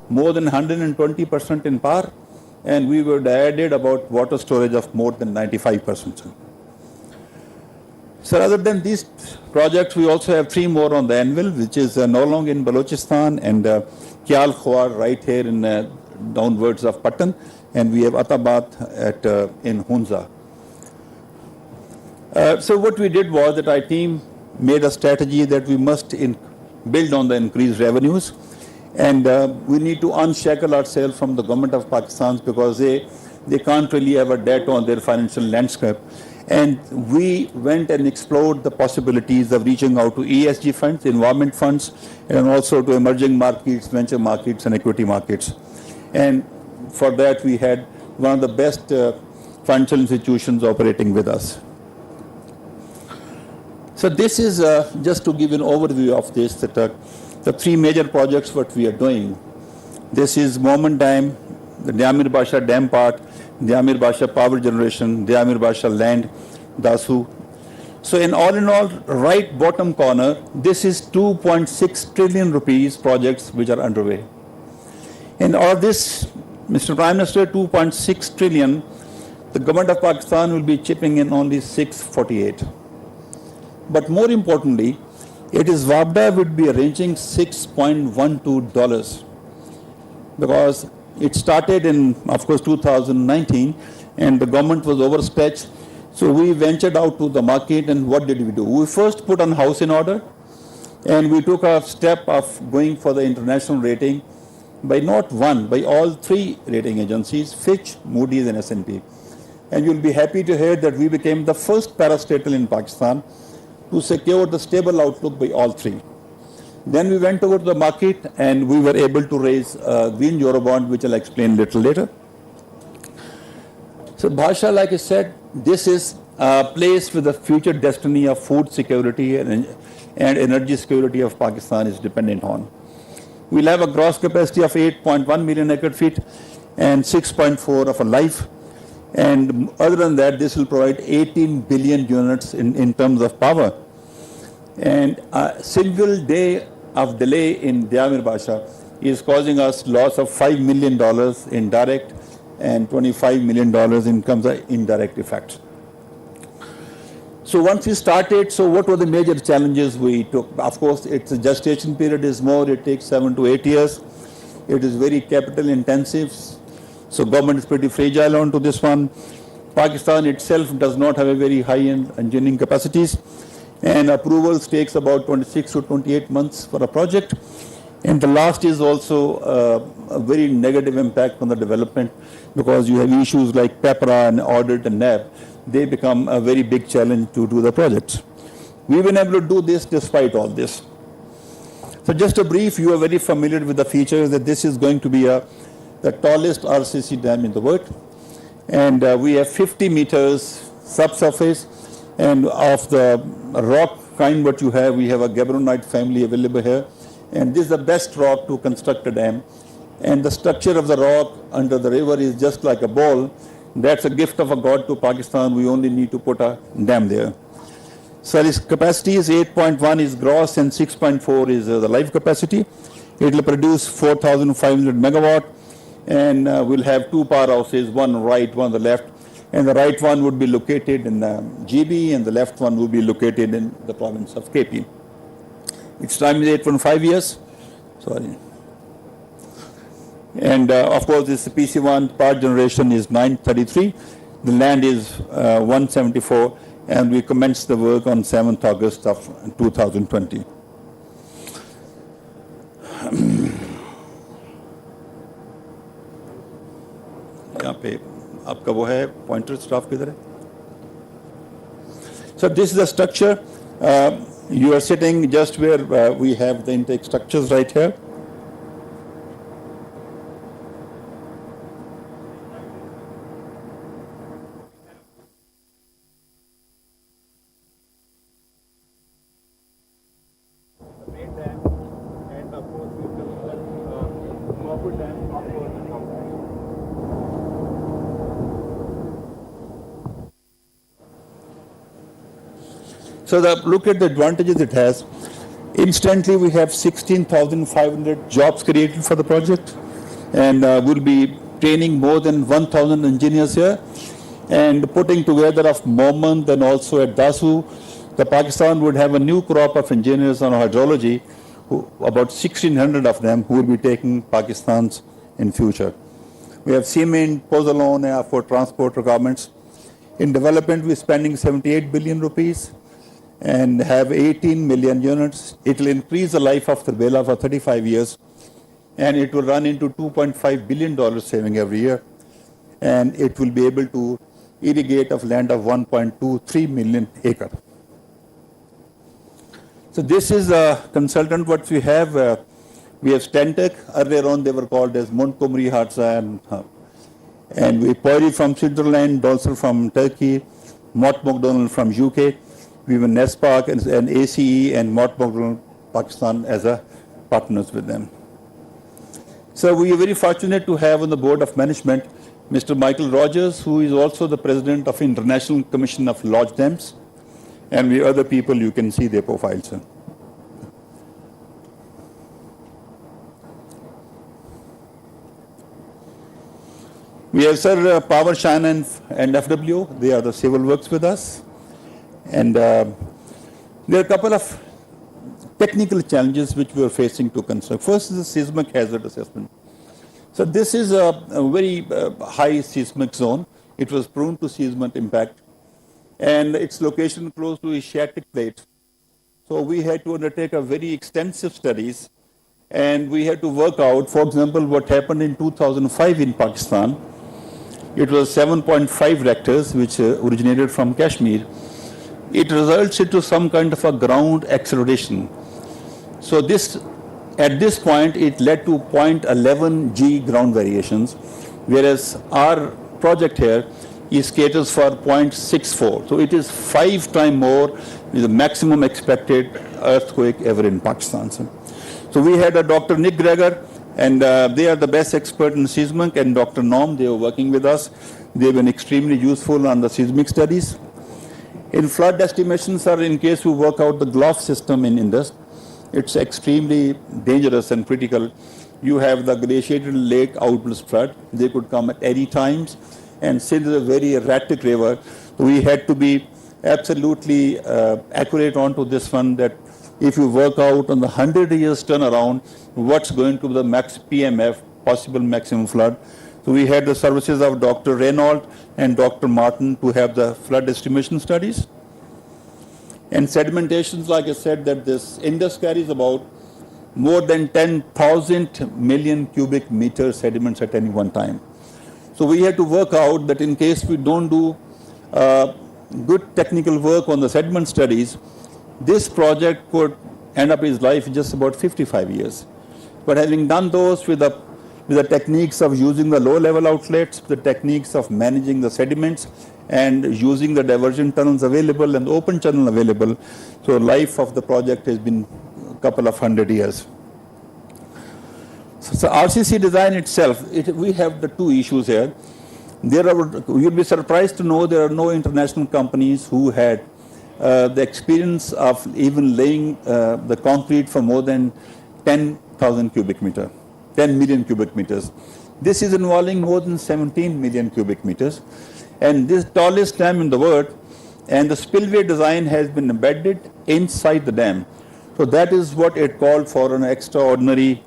more than 120% in power, and we would added about water storage of more than 95%. So other than these projects, we also have 3 more on the anvil, which is Nolong in Balochistan and Kyal Khwar right here in downwards of Patan, and we have Atabad in Hunza. So what we did was that our team made a strategy that we must build on the increased revenues, and we need to unshackle ourselves from the government of Pakistan, because they can't really have a debt on their financial landscape. And we went and explored the possibilities of reaching out to ESG funds, environment funds, and also to emerging markets, venture markets, and equity markets. And for that, we had one of the best financial institutions operating with us. So this is just to give an overview of this, that the 3 major projects what we are doing. This is Mohammed Dam, the Diamer Basha Dam part, Diamer Basha Power Generation, Diamer Basha Land, Dasu. So in all, right bottom corner, this is 2.6 trillion rupees projects which are underway. And all this, Mr. Prime Minister, 2.6 trillion, the government of Pakistan will be chipping in only 648. But more importantly, it is WAPDA would be arranging $6.12, because it started in, of course, 2019, and the government was overstretched. So we ventured out to the market, and what did we do? We first put on house in order, and we took a step of going for the international rating by not one, by all 3 rating agencies, Fitch, Moody's, and S&P. And you'll be happy to hear that we became the first parastatal in Pakistan to secure the stable outlook by all 3. Then we went over to the market, and we were able to raise green Eurobond, which I'll explain a little later. So Basha, like I said, this is a place where the future destiny of food security and energy security of Pakistan is dependent on. We'll have a gross capacity of 8.1 million acre feet and 6.4 of a life. And other than that, this will provide 18 billion units in terms of power. And a single day of delay in Diamer Basha is causing us loss of $5 million in direct and $25 million in terms of indirect effects. So once we started, so what were the major challenges we took? Of course, its gestation period is more, it takes 7 to 8 years. It is very capital intensive, so government is pretty fragile onto this one. Pakistan itself does not have a very high-end engineering capacities, and approvals takes about 26 to 28 months for a project. And the last is also a very negative impact on the development, because you have issues like PEPRA and audit and NAB. They become a very big challenge to do the projects. We've been able to do this despite all this. So just a brief, you are very familiar with the features that this is going to be the tallest RCC dam in the world. And we have 50 meters subsurface, and of the rock kind what you have, we have a gabbronite family available here. And this is the best rock to construct a dam. And the structure of the rock under the river is just like a ball. That's a gift of a God to Pakistan. We only need to put a dam there. So its capacity is 8.1 is gross and 6.4 is the live capacity. It will produce 4,500 megawatt, and we'll have 2 powerhouses, one right, one on the left. And the right one would be located in GB, and the left one will be located in the province of KP. Its time is 8.5 years. Sorry. And of course, this PC1 power generation is 933. The land is 174, and we commenced the work on 7th August of 2020. यहाँ पे आपका वो है pointer staff किधर है? So this is the structure. You are sitting just where we have the intake structures right here. So look at the advantages it has. Instantly, we have 16,500 jobs created for the project. and we'll be training more than 1,000 engineers here and putting together of Moment and also at Dasu. The Pakistan would have a new crop of engineers on hydrology, about 1,600 of them who will be taking Pakistan's in future. We have cement, pozzolana for transport requirements. In development, we're spending 78 billion rupees and have 18 million units. It will increase the life of the Bela for 35 years, and it will run into $2.5 billion saving every year. And it will be able to irrigate of land of 1.23 million acre. So this is a consultant what we have. We have Stantec. Earlier on they were called as Montgomery Hartza, and we Pori from Switzerland, Dolcer from Turkey, Mott MacDonald from UK. We have NESPAC and ACE and Mott MacDonald Pakistan as a partners with them. So we are very fortunate to have on the board of management Mr. Michael Rogers, who is also the president of International Commission of Lodge Dams, and we other people, you can see their profiles. We have Sir Power, China and FW. They are the civil works with us. And there are a couple of technical challenges which we are facing to construct. First is the seismic hazard assessment. So this is a very high seismic zone. It was prone to seismic impact, and its location close to Asiatic plate. So we had to undertake a very extensive studies, and we had to work out, for example, what happened in 2005 in Pakistan. It was 7.5 Richters, which originated from Kashmir. It results into some kind of a ground acceleration. So this, at this point, it led to 0.11 G ground variations, whereas our project here is caters for 0.64. So it is 5 times more is the maximum expected earthquake ever in Pakistan. So we had a Dr. Nick Greger, and they are the best expert in seismic, and Dr. Norm, they were working with us. They've been extremely useful on the seismic studies. In flood estimations, are in case we work out the Gulf system in Indus, it's extremely dangerous and critical. You have the glaciated lake outburst flood. They could come at any times, and since it's a very erratic river, we had to be absolutely accurate onto this one, that if you work out on the 100 years turnaround, what's going to be the max PMF, possible maximum flood. So we had the services of Dr. Reynolds and Dr. Martin to have the flood estimation studies. And sedimentations, like I said, that this Indus carries about more than 10,000 million cubic meter sediments at any one time. So we had to work out that in case we don't do good technical work on the sediment studies, this project could end up its life in just about 55 years. But having done those with the techniques of using the low-level outlets, the techniques of managing the sediments, and using the diversion tunnels available and the open channel available, so life of the project has been a couple of 100 years. So RCC design itself, we have the two issues here. You'll be surprised to know there are no international companies who had the experience of even laying the concrete for more than 10,000 cubic meter, 10 million cubic meters. This is involving more than 17 million cubic meters. And this tallest dam in the world, and the spillway design has been embedded inside the dam. So that is what it called for, an extraordinary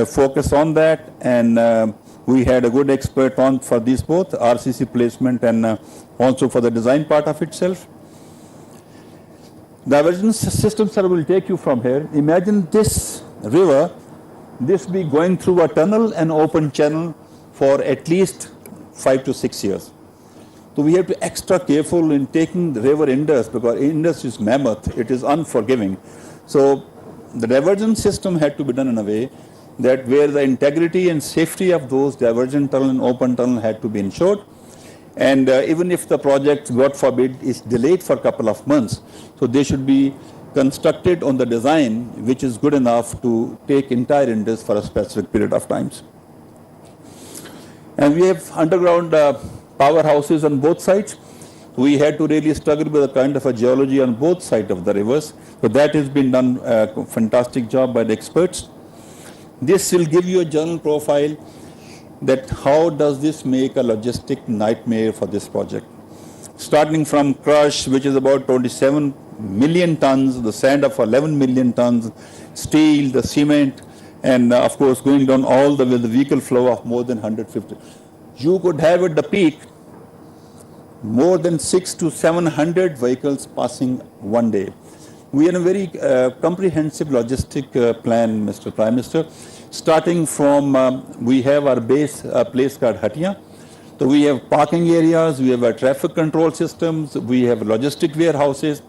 focus on that. And we had a good expert on for these both, RCC placement and also for the design part of itself. Divergence system, sir, will take you from here. Imagine this river, this be going through a tunnel and open channel for at least 5 to 6 years. So we have to be extra careful in taking the river Indus, because Indus is mammoth, it is unforgiving. So the divergence system had to be done in a way that where the integrity and safety of those divergent tunnel and open tunnel had to be ensured. And even if the project, God forbid, is delayed for a couple of months, so they should be constructed on the design which is good enough to take entire Indus for a specific period of times. And we have underground powerhouses on both sides. We had to really struggle with a kind of a geology on both sides of the rivers. So that has been done a fantastic job by the experts. This will give you a general profile. that how does this make a logistic nightmare for this project. Starting from crush, which is about 27 million tons, the sand of 11 million tons, steel, the cement, and of course going down all the way, the vehicle flow of more than 150. You could have at the peak more than 600 to 700 vehicles passing one day. We have a very comprehensive logistic plan, Mr. Prime Minister. Starting from, we have our base place called Hatiya. So we have parking areas, we have our traffic control systems, we have logistic warehouses,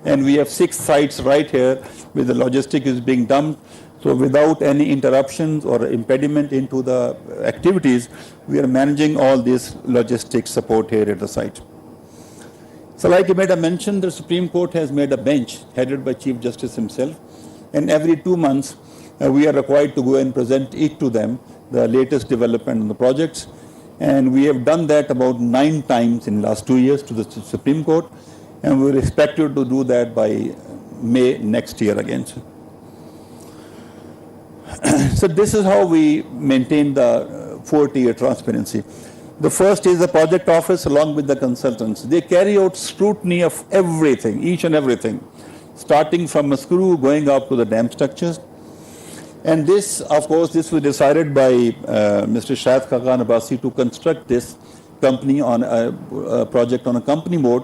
and we have 6 sites right here where the logistic is being dumped. So without any interruptions or impediment into the activities, we are managing all this logistic support here at the site. So like you made a mention, the Supreme Court has made a bench headed by Chief Justice himself, and every 2 months we are required to go and present it to them, the latest development in the projects. And we have done that about 9 times in the last 2 years to the Supreme Court, and we're expected to do that by May next year again. So this is how we maintain the 4-tier transparency. The first is the project office along with the consultants. They carry out scrutiny of everything, each and everything, starting from a screw going up to the dam structures. And this, of course, this was decided by Mr. Shah to construct this company on a project on a company mode.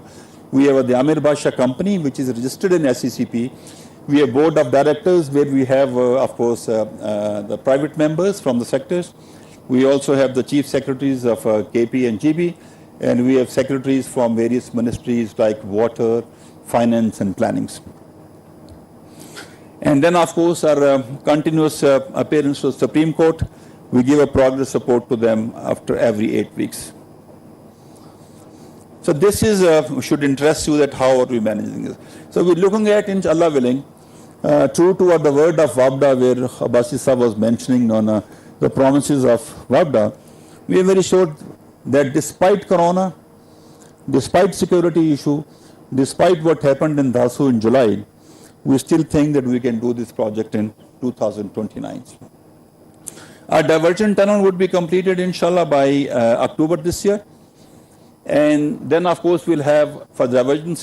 We have a Diamer Basha company which is registered in SECP. We have board of directors where we have, of course, the private members from the sectors. We also have the chief secretaries of KP and GB, and we have secretaries from various ministries like water, finance, and plannings. And then, of course, our continuous appearance to the Supreme Court, we give a progress report to them after every 8 weeks. So this is should interest you that how are we managing this. So we're looking at, inshallah willing, true to the word of WAPDA, where Abbasi Sahab was mentioning on the promises of WAPDA, we are very sure that despite Corona, despite security issue, despite what happened in Dasu in July, we still think that we can do this project in 2029. Our diversion tunnel would be completed, inshallah, by October this year. And then, of course, we'll have for diversion